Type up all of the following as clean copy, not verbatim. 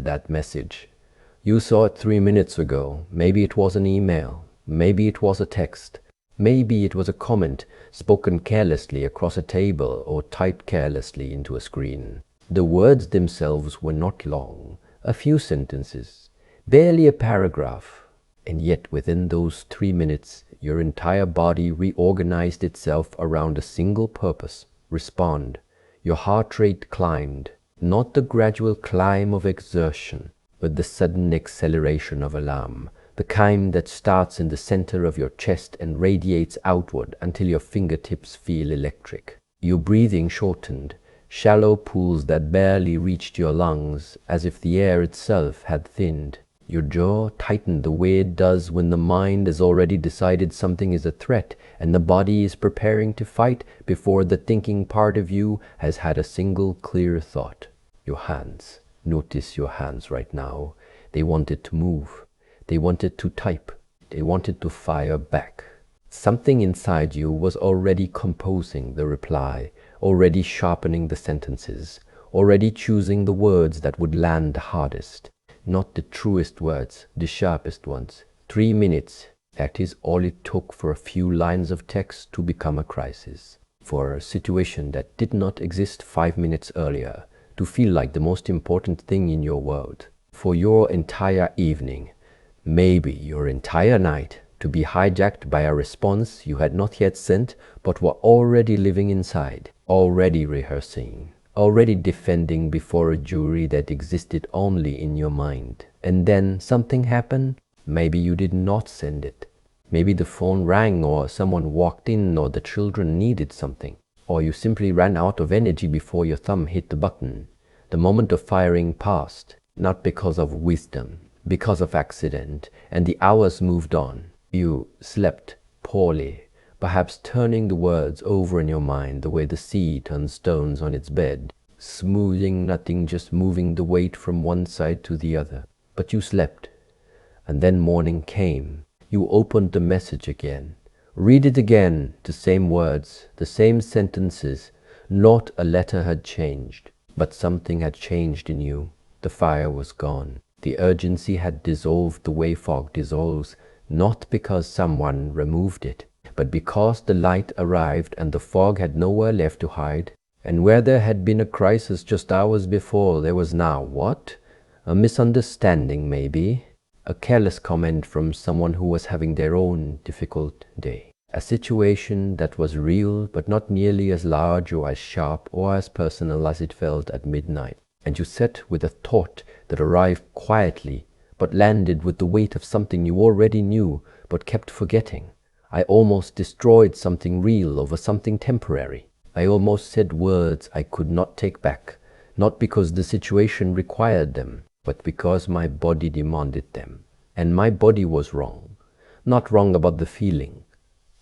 that message. You saw it 3 minutes ago. Maybe it was an email. Maybe it was a text. Maybe it was a comment spoken carelessly across a table or typed carelessly into a screen. The words themselves were not long, a few sentences, barely a paragraph. And yet within those 3 minutes, your entire body reorganized itself around a single purpose: respond. Your heart rate climbed, not the gradual climb of exertion, but the sudden acceleration of alarm, the kind that starts in the center of your chest and radiates outward until your fingertips feel electric. Your breathing shortened, shallow pools that barely reached your lungs, as if the air itself had thinned. Your jaw tightened the way it does when the mind has already decided something is a threat and the body is preparing to fight before the thinking part of you has had a single clear thought. Your hands. Notice your hands right now. They wanted to move. They wanted to type. They wanted to fire back. Something inside you was already composing the reply, already sharpening the sentences, already choosing the words that would land hardest. Not the truest words, the sharpest ones. 3 minutes. That is all it took for a few lines of text to become a crisis. For a situation that did not exist 5 minutes earlier to feel like the most important thing in your world. For your entire evening, maybe your entire night, to be hijacked by a response you had not yet sent but were already living inside, already rehearsing, already defending before a jury that existed only in your mind. And then something happened. Maybe you did not send it. Maybe the phone rang, or someone walked in, or the children needed something. Or you simply ran out of energy before your thumb hit the button. The moment of firing passed, not because of wisdom, because of accident, and the hours moved on. You slept poorly, perhaps turning the words over in your mind the way the sea turns stones on its bed, smoothing nothing, just moving the weight from one side to the other. But you slept, and then morning came. You opened the message again. Read it again, the same words, the same sentences. Not a letter had changed, but something had changed in you. The fire was gone. The urgency had dissolved the way fog dissolves, not because someone removed it, but because the light arrived and the fog had nowhere left to hide. And where there had been a crisis just hours before, there was now what? A misunderstanding, maybe. A careless comment from someone who was having their own difficult day. A situation that was real, but not nearly as large or as sharp or as personal as it felt at midnight. And you sat with a thought that arrived quietly, but landed with the weight of something you already knew, but kept forgetting. I almost destroyed something real over something temporary. I almost said words I could not take back, not because the situation required them, but because my body demanded them. And my body was wrong. Not wrong about the feeling,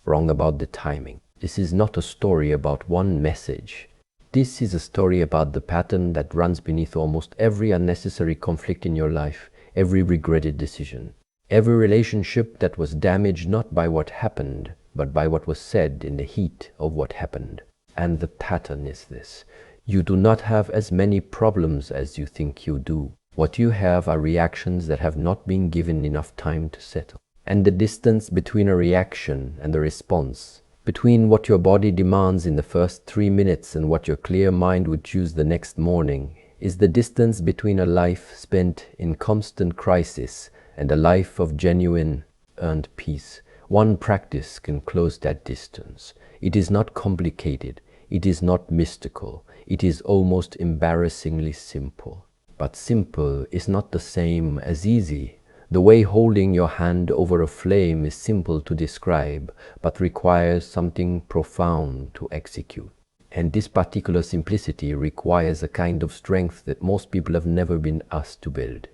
wrong about the timing. This is not a story about one message. This is a story about the pattern that runs beneath almost every unnecessary conflict in your life, every regretted decision, every relationship that was damaged not by what happened, but by what was said in the heat of what happened. And the pattern is this: you do not have as many problems as you think you do. What you have are reactions that have not been given enough time to settle. And the distance between a reaction and a response, between what your body demands in the first 3 minutes and what your clear mind would choose the next morning, is the distance between a life spent in constant crisis and a life of genuine, earned peace. One practice can close that distance. It is not complicated. It is not mystical. It is almost embarrassingly simple. But simple is not the same as easy. The way holding your hand over a flame is simple to describe, but requires something profound to execute. And this particular simplicity requires a kind of strength that most people have never been asked to build.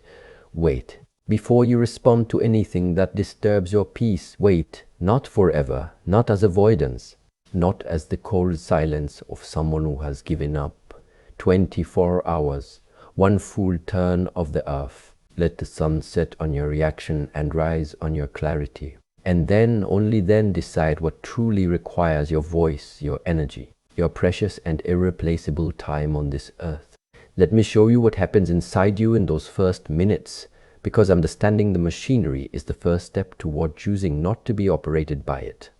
Wait. Before you respond to anything that disturbs your peace, wait. Not forever, not as avoidance, not as the cold silence of someone who has given up. 24 hours. One full turn of the earth. Let the sun set on your reaction and rise on your clarity. And then, only then, decide what truly requires your voice, your energy, your precious and irreplaceable time on this earth. Let me show you what happens inside you in those first minutes, because understanding the machinery is the first step toward choosing not to be operated by it.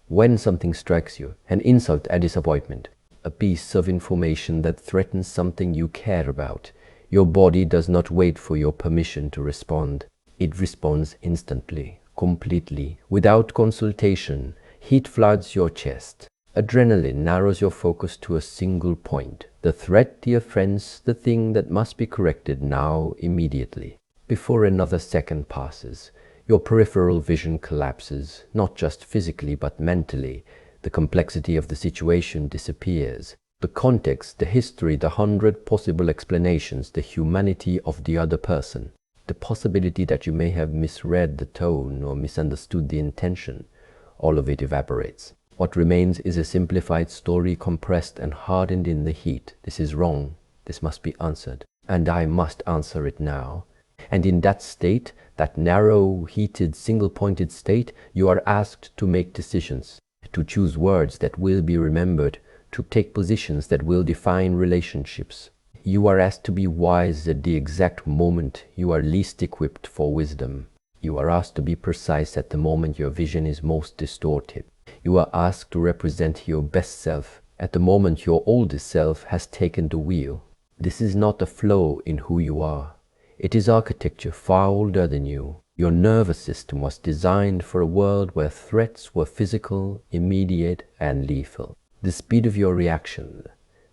When something strikes you, an insult, a disappointment, a piece of information that threatens something you care about, your body does not wait for your permission to respond. It responds instantly, completely, without consultation. Heat floods your chest. Adrenaline narrows your focus to a single point. The threat, the offense, the thing that must be corrected now, immediately. Before another second passes, your peripheral vision collapses, not just physically but mentally. The complexity of the situation disappears. The context, the history, the 100 possible explanations, the humanity of the other person, the possibility that you may have misread the tone or misunderstood the intention, all of it evaporates. What remains is a simplified story compressed and hardened in the heat. This is wrong. This must be answered. And I must answer it now. And in that state, that narrow, heated, single-pointed state, you are asked to make decisions, to choose words that will be remembered, to take positions that will define relationships. You are asked to be wise at the exact moment you are least equipped for wisdom. You are asked to be precise at the moment your vision is most distorted. You are asked to represent your best self at the moment your oldest self has taken the wheel. This is not a flaw in who you are. It is architecture far older than you. Your nervous system was designed for a world where threats were physical, immediate, and lethal. The speed of your reaction,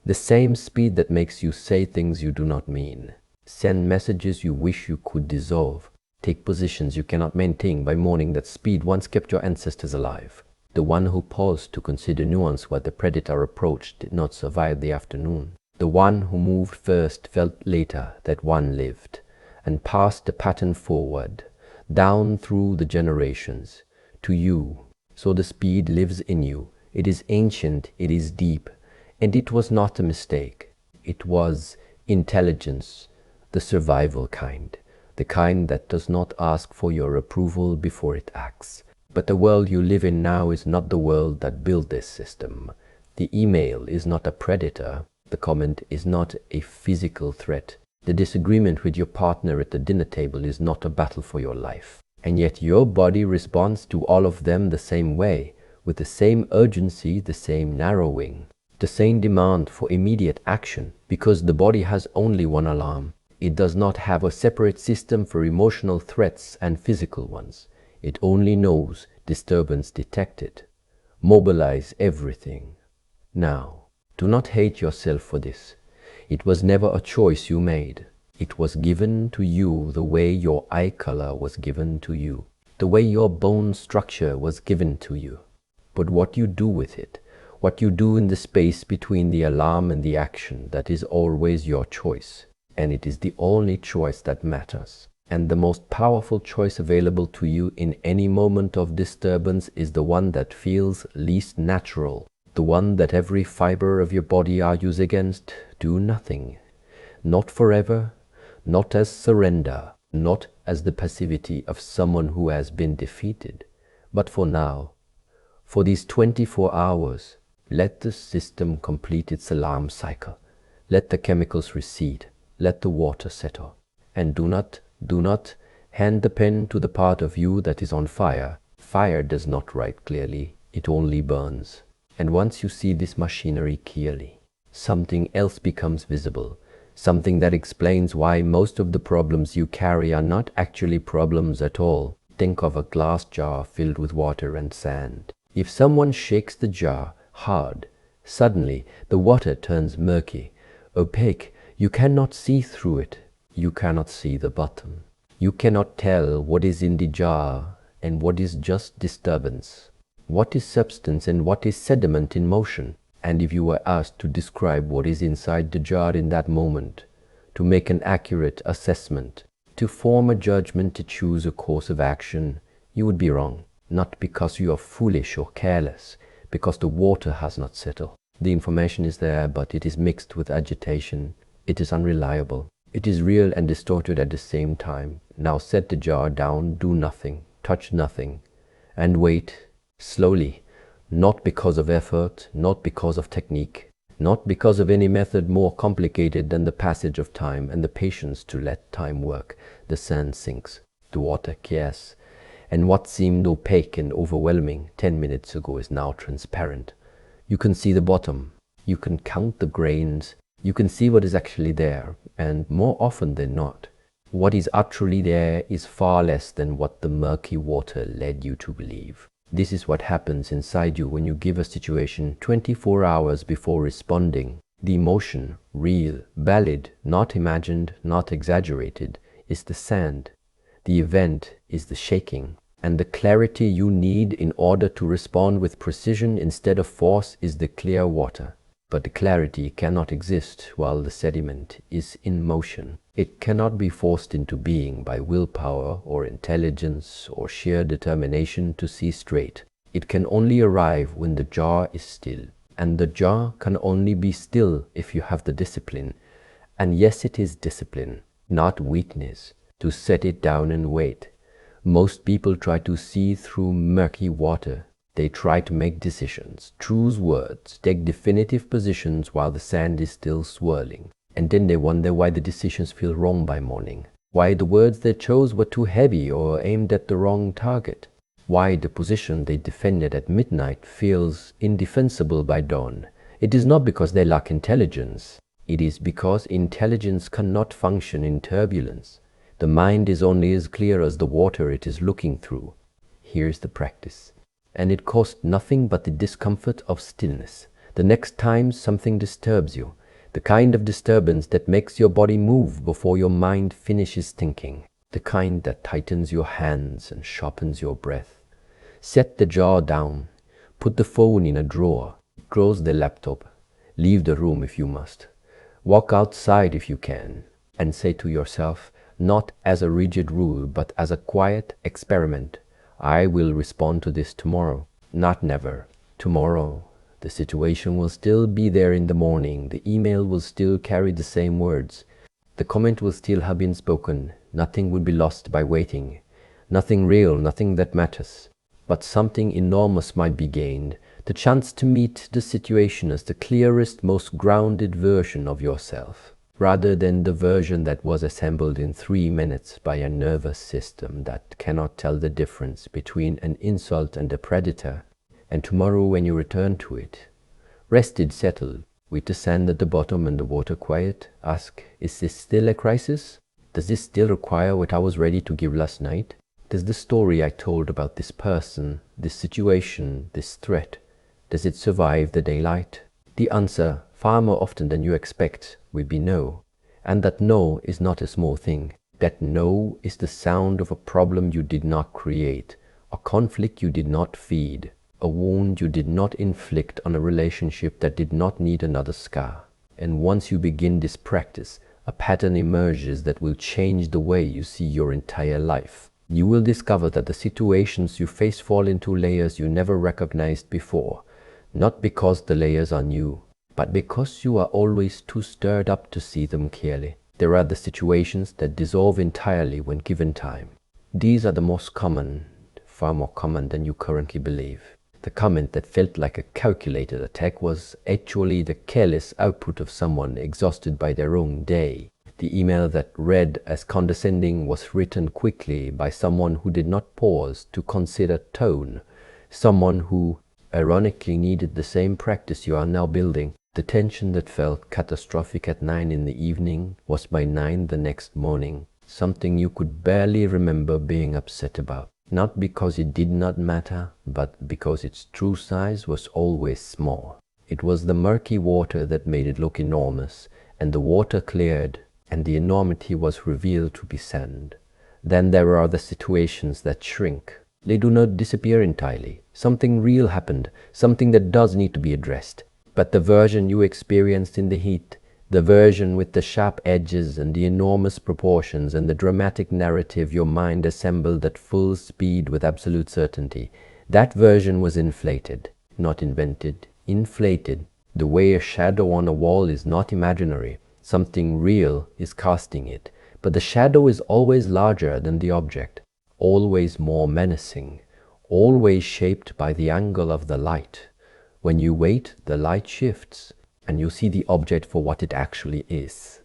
the same speed that makes you say things you do not mean, send messages you wish you could dissolve, take positions you cannot maintain by mourning that speed once kept your ancestors alive. The one who paused to consider nuance where the predator approached did not survive the afternoon. The one who moved first felt later that one lived, and passed the pattern forward, down through the generations, to you. So the speed lives in you. It is ancient, it is deep, and it was not a mistake. It was intelligence, the survival kind, the kind that does not ask for your approval before it acts. But the world you live in now is not the world that built this system. The email is not a predator. The comment is not a physical threat. The disagreement with your partner at the dinner table is not a battle for your life. And yet your body responds to all of them the same way, with the same urgency, the same narrowing, the same demand for immediate action, because the body has only one alarm. It does not have a separate system for emotional threats and physical ones. It only knows disturbance detected. Mobilize everything. Now, do not hate yourself for this. It was never a choice you made. It was given to you the way your eye color was given to you, the way your bone structure was given to you. But what you do with it, what you do in the space between the alarm and the action, that is always your choice. And it is the only choice that matters. And the most powerful choice available to you in any moment of disturbance is the one that feels least natural, the one that every fiber of your body argues against. Do nothing. Not forever, not as surrender, not as the passivity of someone who has been defeated, but for now. For these 24 hours, let the system complete its alarm cycle. Let the chemicals recede. Let the water settle. And do not hand the pen to the part of you that is on fire. Fire does not write clearly, it only burns. And once you see this machinery clearly, something else becomes visible, something that explains why most of the problems you carry are not actually problems at all. Think of a glass jar filled with water and sand. If someone shakes the jar hard, suddenly the water turns murky, opaque. You cannot see through it. You cannot see the bottom. You cannot tell what is in the jar and what is just disturbance, what is substance and what is sediment in motion. And if you were asked to describe what is inside the jar in that moment, to make an accurate assessment, to form a judgment, to choose a course of action, you would be wrong. Not because you are foolish or careless, because the water has not settled. The information is there, but it is mixed with agitation. It is unreliable. It is real and distorted at the same time. Now set the jar down, do nothing, touch nothing, and wait slowly, not because of effort, not because of technique, not because of any method more complicated than the passage of time and the patience to let time work. The sand sinks, the water clears, and what seemed opaque and overwhelming 10 minutes ago is now transparent. You can see the bottom, you can count the grains, you can see what is actually there, and more often than not, what is actually there is far less than what the murky water led you to believe. This is what happens inside you when you give a situation 24 hours before responding. The emotion, real, valid, not imagined, not exaggerated, is the sand. The event is the shaking. And the clarity you need in order to respond with precision instead of force is the clear water. But the clarity cannot exist while the sediment is in motion. It cannot be forced into being by willpower or intelligence or sheer determination to see straight. It can only arrive when the jar is still. And the jar can only be still if you have the discipline. And yes, it is discipline, not weakness, to set it down and wait. Most people try to see through murky water. They try to make decisions, choose words, take definitive positions while the sand is still swirling. And then they wonder why the decisions feel wrong by morning, why the words they chose were too heavy or aimed at the wrong target, why the position they defended at midnight feels indefensible by dawn. It is not because they lack intelligence. It is because intelligence cannot function in turbulence. The mind is only as clear as the water it is looking through. Here's the practice. And it costs nothing but the discomfort of stillness. The next time something disturbs you, the kind of disturbance that makes your body move before your mind finishes thinking, the kind that tightens your hands and sharpens your breath. Set the jar down, put the phone in a drawer, close the laptop, leave the room if you must, walk outside if you can, and say to yourself, not as a rigid rule, but as a quiet experiment, I will respond to this tomorrow, not never, tomorrow. The situation will still be there in the morning, the email will still carry the same words, the comment will still have been spoken, nothing will be lost by waiting, nothing real, nothing that matters. But something enormous might be gained, the chance to meet the situation as the clearest, most grounded version of yourself, rather than the version that was assembled in 3 minutes by a nervous system that cannot tell the difference between an insult and a predator. And tomorrow when you return to it, rested, settled, with the sand at the bottom and the water quiet, ask, is this still a crisis? Does this still require what I was ready to give last night? Does the story I told about this person, this situation, this threat, does it survive the daylight? The answer, far more often than you expect, will be no. And that no is not a small thing. That no is the sound of a problem you did not create, a conflict you did not feed, a wound you did not inflict on a relationship that did not need another scar. And once you begin this practice, a pattern emerges that will change the way you see your entire life. You will discover that the situations you face fall into layers you never recognized before, not because the layers are new, but because you are always too stirred up to see them clearly. There are the situations that dissolve entirely when given time. These are the most common, far more common than you currently believe. The comment that felt like a calculated attack was actually the careless output of someone exhausted by their own day. The email that read as condescending was written quickly by someone who did not pause to consider tone, someone who ironically needed the same practice you are now building. The tension that felt catastrophic at 9 in the evening was by 9 the next morning, something you could barely remember being upset about. Not because it did not matter, but because its true size was always small. It was the murky water that made it look enormous, and the water cleared, and the enormity was revealed to be sand. Then there are the situations that shrink. They do not disappear entirely. Something real happened, something that does need to be addressed. But the version you experienced in the heat, the version with the sharp edges and the enormous proportions and the dramatic narrative your mind assembled at full speed with absolute certainty, that version was inflated, not invented, inflated. The way a shadow on a wall is not imaginary, something real is casting it, but the shadow is always larger than the object, always more menacing, always shaped by the angle of the light. When you wait, the light shifts. and you see the object for what it actually is.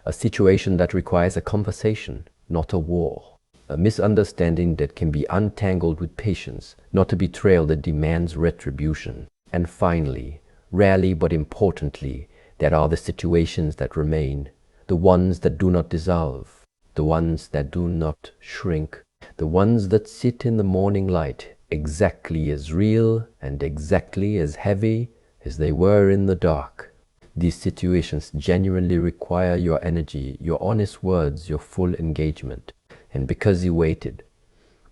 A situation that requires a conversation, not a war. A misunderstanding that can be untangled with patience, not a betrayal that demands retribution. And finally, rarely but importantly, there are the situations that remain, the ones that do not dissolve, the ones that do not shrink, the ones that sit in the morning light, exactly as real and exactly as heavy as they were in the dark. These situations genuinely require your energy, your honest words, your full engagement. And because you waited,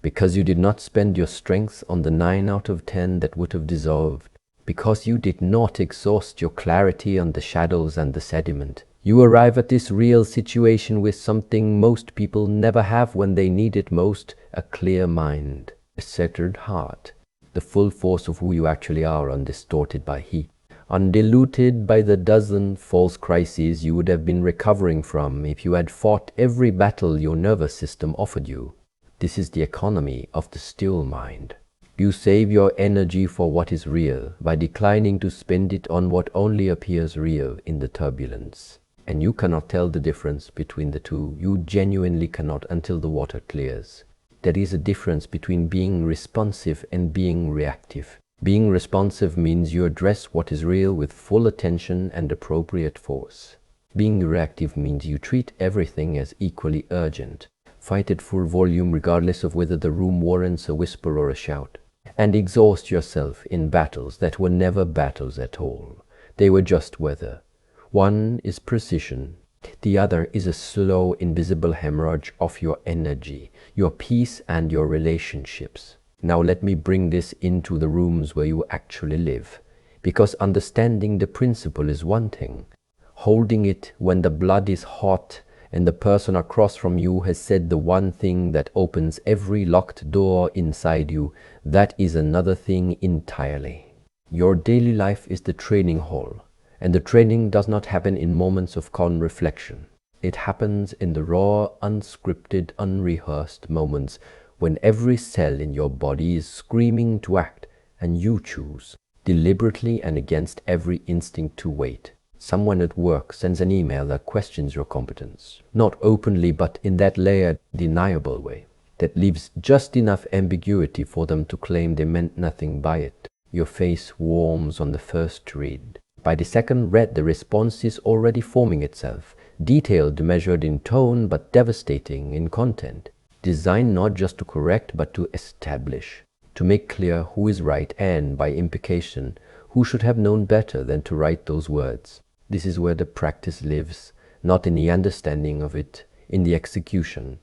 because you did not spend your strength on the 9 out of 10 that would have dissolved, because you did not exhaust your clarity on the shadows and the sediment, you arrive at this real situation with something most people never have when they need it most: a clear mind, a centered heart, the full force of who you actually are, undistorted by heat, undiluted by the dozen false crises you would have been recovering from if you had fought every battle your nervous system offered you. This is the economy of the still mind. You save your energy for what is real by declining to spend it on what only appears real in the turbulence. And you cannot tell the difference between the two. You genuinely cannot until the water clears. There is a difference between being responsive and being reactive. Being responsive means you address what is real with full attention and appropriate force. Being reactive means you treat everything as equally urgent, fight at full volume regardless of whether the room warrants a whisper or a shout, and exhaust yourself in battles that were never battles at all. They were just weather. One is precision, the other is a slow, invisible hemorrhage of your energy, your peace and your relationships. Now let me bring this into the rooms where you actually live, because understanding the principle is one thing. Holding it when the blood is hot and the person across from you has said the one thing that opens every locked door inside you, that is another thing entirely. Your daily life is the training hall, and the training does not happen in moments of calm reflection. It happens in the raw, unscripted, unrehearsed moments when every cell in your body is screaming to act, and you choose, deliberately and against every instinct, to wait. Someone at work sends an email that questions your competence, not openly but in that layered, deniable way, that leaves just enough ambiguity for them to claim they meant nothing by it. Your face warms on the first read. By the second read, the response is already forming itself, detailed, measured in tone, but devastating in content. Designed not just to correct, but to establish, to make clear who is right and, by implication, who should have known better than to write those words. This is where the practice lives, not in the understanding of it, in the execution.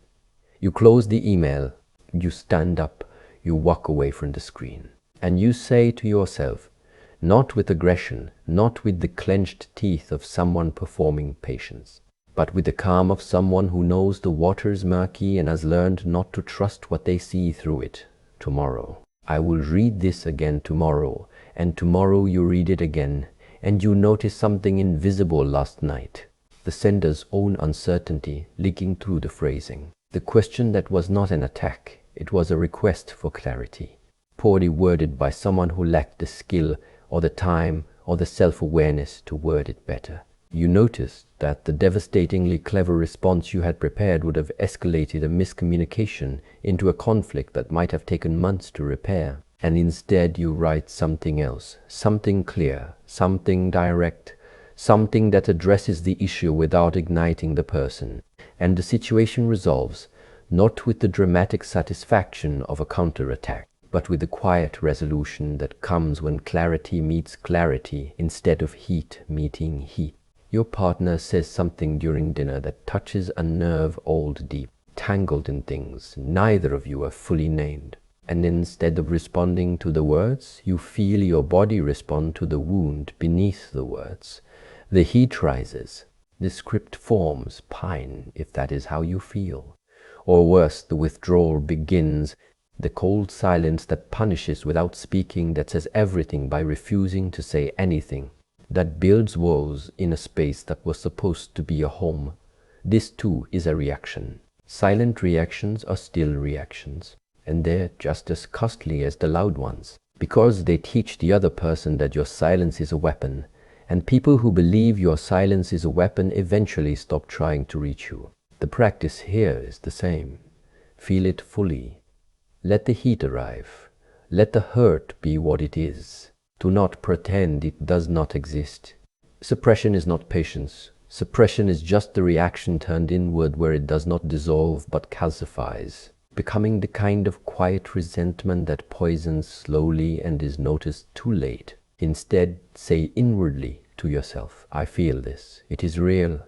You close the email, you stand up, you walk away from the screen, and you say to yourself, not with aggression, not with the clenched teeth of someone performing patience, but with the calm of someone who knows the water's murky and has learned not to trust what they see through it. Tomorrow, I will read this again tomorrow, and tomorrow you read it again, and you notice something invisible last night. The sender's own uncertainty leaking through the phrasing. The question that was not an attack, it was a request for clarity, poorly worded by someone who lacked the skill or the time or the self-awareness to word it better. You noticed that the devastatingly clever response you had prepared would have escalated a miscommunication into a conflict that might have taken months to repair, and instead you write something else, something clear, something direct, something that addresses the issue without igniting the person, and the situation resolves, not with the dramatic satisfaction of a counterattack, but with the quiet resolution that comes when clarity meets clarity instead of heat meeting heat. Your partner says something during dinner that touches a nerve old deep, tangled in things neither of you are fully named. And instead of responding to the words, you feel your body respond to the wound beneath the words. The heat rises. The script forms pine, if that is how you feel. Or worse, the withdrawal begins, the cold silence that punishes without speaking, that says everything by refusing to say anything, that builds walls in a space that was supposed to be a home. This too is a reaction. Silent reactions are still reactions, and they're just as costly as the loud ones, because they teach the other person that your silence is a weapon, And people who believe your silence is a weapon eventually stop trying to reach you. The practice here is the same. Feel it fully. Let the heat arrive. Let the hurt be what it is. Do not pretend it does not exist. Suppression is not patience. Suppression is just the reaction turned inward where it does not dissolve but calcifies, becoming the kind of quiet resentment that poisons slowly and is noticed too late. Instead, say inwardly to yourself, I feel this, it is real,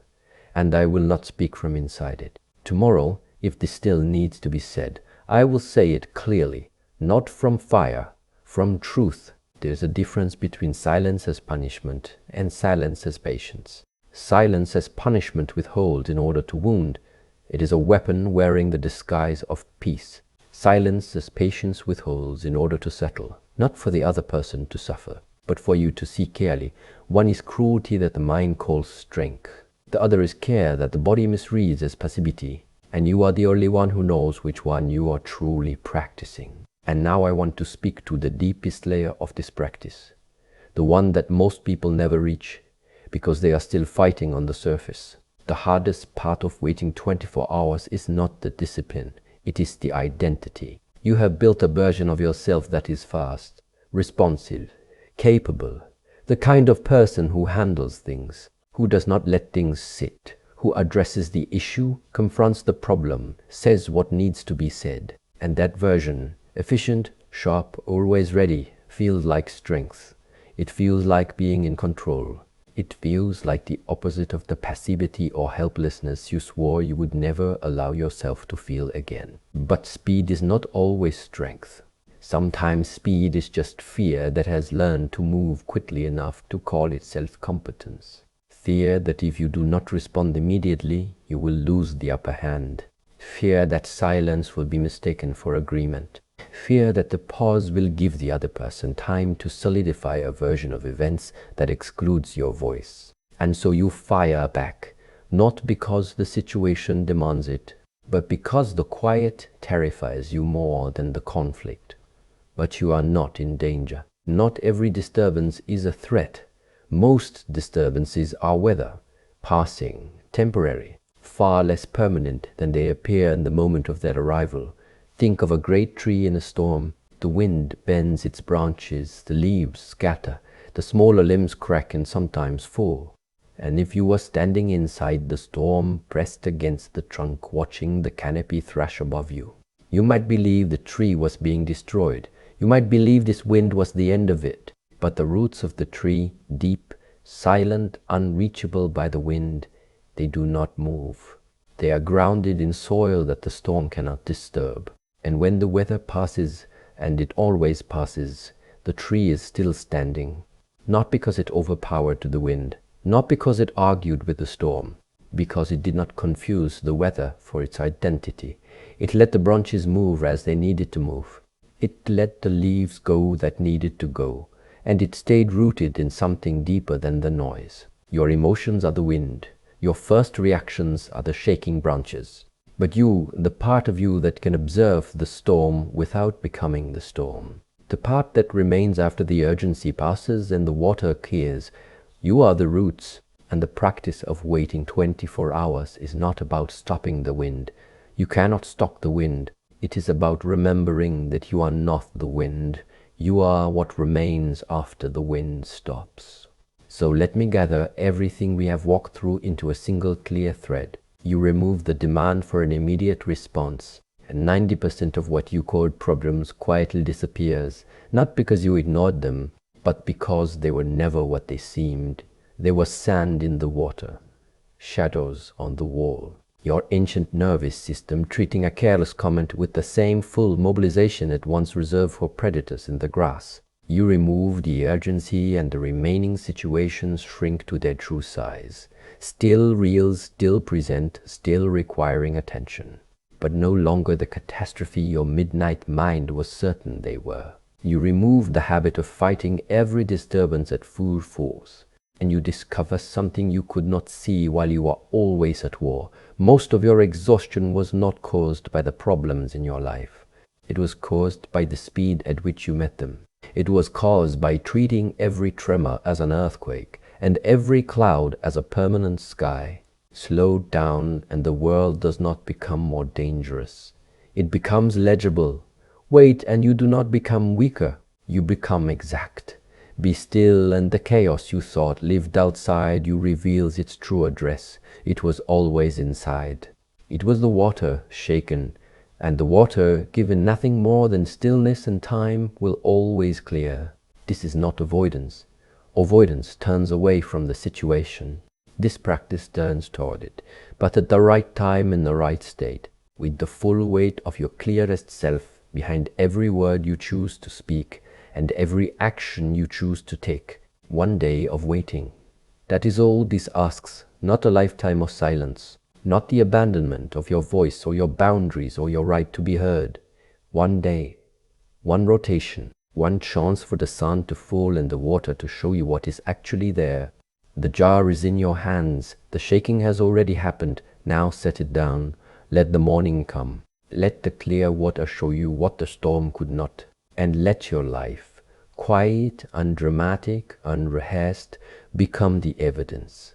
and I will not speak from inside it. Tomorrow, if this still needs to be said, I will say it clearly, not from fire, from truth. There is a difference between silence as punishment and silence as patience. Silence as punishment withholds in order to wound. It is a weapon wearing the disguise of peace. Silence as patience withholds in order to settle, not for the other person to suffer, but for you to see clearly. One is cruelty that the mind calls strength. The other is care that the body misreads as passivity. And you are the only one who knows which one you are truly practicing. And now I want to speak to the deepest layer of this practice, the one that most people never reach because they are still fighting on the surface. The hardest part of waiting 24 hours is not the discipline, it is the identity. You have built a version of yourself that is fast, responsive, capable, the kind of person who handles things, who does not let things sit, who addresses the issue, confronts the problem, says what needs to be said. And that version, efficient, sharp, always ready, feels like strength. It feels like being in control. It feels like the opposite of the passivity or helplessness you swore you would never allow yourself to feel again. But speed is not always strength. Sometimes speed is just fear that has learned to move quickly enough to call itself competence. Fear that if you do not respond immediately, you will lose the upper hand. Fear that silence will be mistaken for agreement. Fear that the pause will give the other person time to solidify a version of events that excludes your voice. And so you fire back, not because the situation demands it, but because the quiet terrifies you more than the conflict. But you are not in danger. Not every disturbance is a threat. Most disturbances are weather, passing, temporary, far less permanent than they appear in the moment of their arrival. Think of a great tree in a storm. The wind bends its branches, the leaves scatter, the smaller limbs crack and sometimes fall. And if you were standing inside the storm, pressed against the trunk, watching the canopy thrash above you, you might believe the tree was being destroyed. You might believe this wind was the end of it. But the roots of the tree, deep, silent, unreachable by the wind, they do not move. They are grounded in soil that the storm cannot disturb. And when the weather passes, and it always passes, the tree is still standing, not because it overpowered the wind, not because it argued with the storm, because it did not confuse the weather for its identity. It let the branches move as they needed to move. It let the leaves go that needed to go, and it stayed rooted in something deeper than the noise. Your emotions are the wind. Your first reactions are the shaking branches. But you, the part of you that can observe the storm without becoming the storm, the part that remains after the urgency passes and the water clears, you are the roots. And the practice of waiting 24 hours is not about stopping the wind. You cannot stop the wind. It is about remembering that you are not the wind. You are what remains after the wind stops. So let me gather everything we have walked through into a single clear thread. You remove the demand for an immediate response, and 90% of what you called problems quietly disappears, not because you ignored them, but because they were never what they seemed. They were sand in the water, shadows on the wall. Your ancient nervous system treating a careless comment with the same full mobilization it once reserved for predators in the grass. You remove the urgency and the remaining situations shrink to their true size. Still real, still present, still requiring attention. But no longer the catastrophe your midnight mind was certain they were. You remove the habit of fighting every disturbance at full force. And you discover something you could not see while you were always at war. Most of your exhaustion was not caused by the problems in your life. It was caused by the speed at which you met them. It was caused by treating every tremor as an earthquake, and every cloud as a permanent sky. Slow down, and the world does not become more dangerous. It becomes legible. Wait, and you do not become weaker. You become exact. Be still, and the chaos you thought lived outside you reveals its true address. It was always inside. It was the water shaken, and the water, given nothing more than stillness and time, will always clear. This is not avoidance. Avoidance turns away from the situation. This practice turns toward it, but at the right time in the right state, with the full weight of your clearest self behind every word you choose to speak and every action you choose to take. One day of waiting. That is all this asks, not a lifetime of silence, not the abandonment of your voice or your boundaries or your right to be heard. One day, one rotation, one chance for the sun to fall and the water to show you what is actually there. The jar is in your hands. The shaking has already happened. Now set it down. Let the morning come. Let the clear water show you what the storm could not. And let your life, quiet, undramatic, unrehearsed, become the evidence.